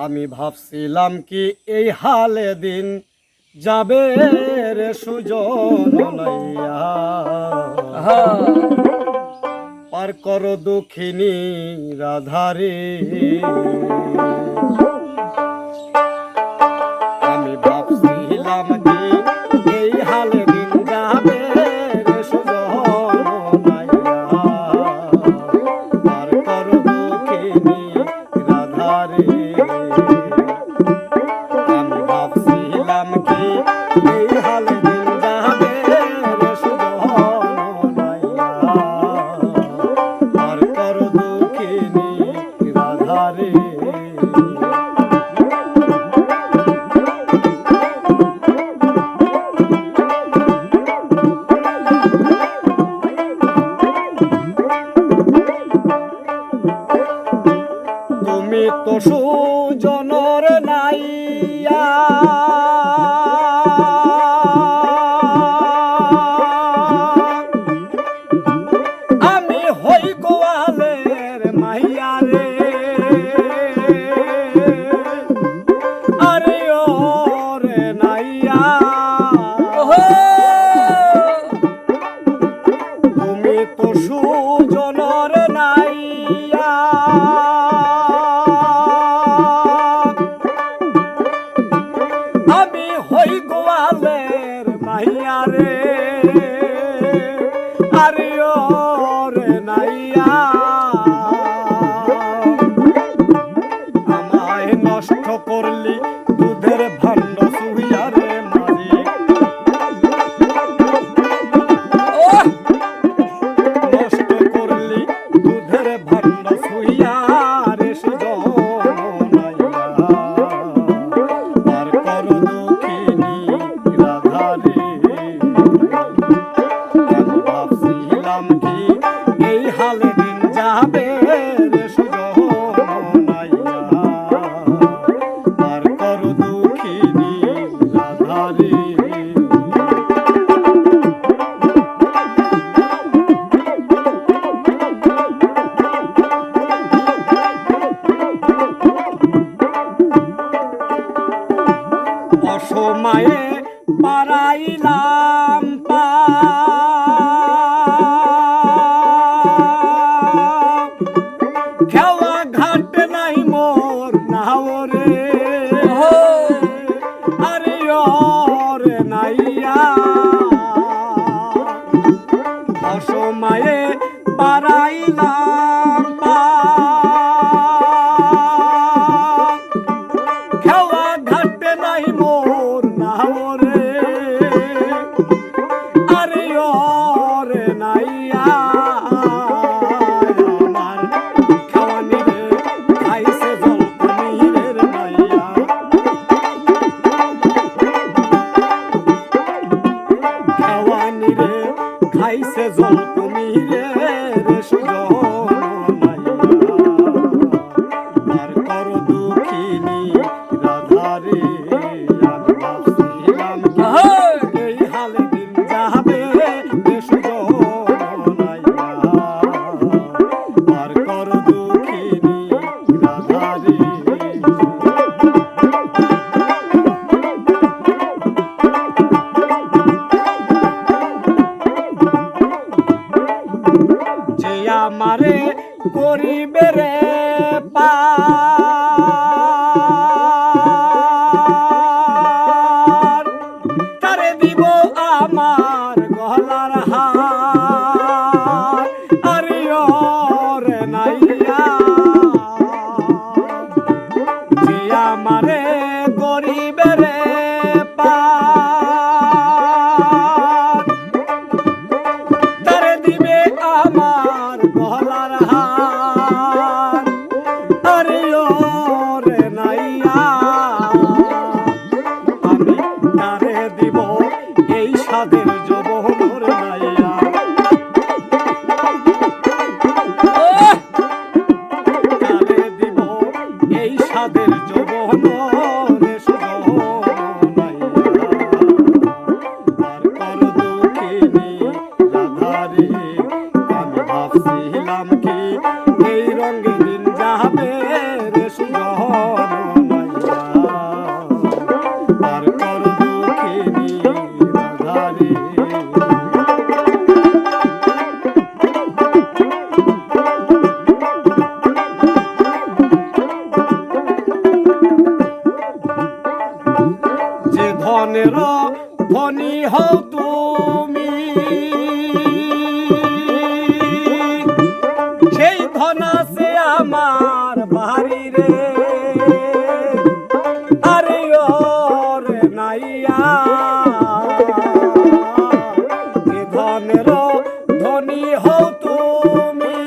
আমি ভাবছিলাম কি এই হালে দিন যাবে রে সুজন নাইয়া পার কর দুঃখিনী রাধারে আমি ভাবছিলাম কি এই হালে দিন যাবে রে সুজন নাইয়া পার কর দুঃখিনী রাধারে আমি ভাবছিলাম কি এই হালে দিন যাবে রে সুজন নাইয়া পার কর দুঃখিনী রাধারে তুমি তো সুজনর নাইয়া আমি হই গোয়ালের মাইয়া রে আরে ও রে নাইয়া তুমি তো সুজনর নাইয়া আমি হই গোয়ালের মাইয়া রে আরে ও রে নাইয়া আমায় নষ্ট করলি দুধের ভাণ্ড সুইয়া রে মাঝি নষ্ট করলি দুধের ভাণ্ড সুইয়া রে সুজন নাইয়া পার কর দুঃখিনী রাধারে আমি ভাবছিলাম কি এই হালে দিন যাবে রে সুজন নাইয়া পার কর দুঃখিনী রাধারে অসময়ে পারাইলাম খেওয়া ঘাট নাই মোর নাওরে আরে ওরে নাইয়া অসময়ে পারাইলাম খেওয়া ঘাট নাই মোর নাওরে আরে ওরে নাইয়া আমার খাওয়ানি রে খাইছে জল পনিরের নাইয়া খাওয়ানি রে খাইছে জল পনিরের সুজন নাইয়া পার কর দুঃখিনী রাধারে আমি ভাবছিলাম কি এই হালে দিন যাবে রে সুজন নাইয়া পার কর দুঃখিনী রাধারে যে আমারে করিবে রে পার তারে দিব আমার গলার হার আরে ও রে নাইয়া যে আমারে করিবে রে পার তারে দিবে আমার গলার হার আরে ও রে নাইয়া আমি তারে দিব এই সাদের যৌবনের নাইয়া ধনের ধনী হও তুমি, সেই ধন আছে আমার বাড়ি রে, আরে ওর নাইয়া এ ধনের ধনী হও তুমি।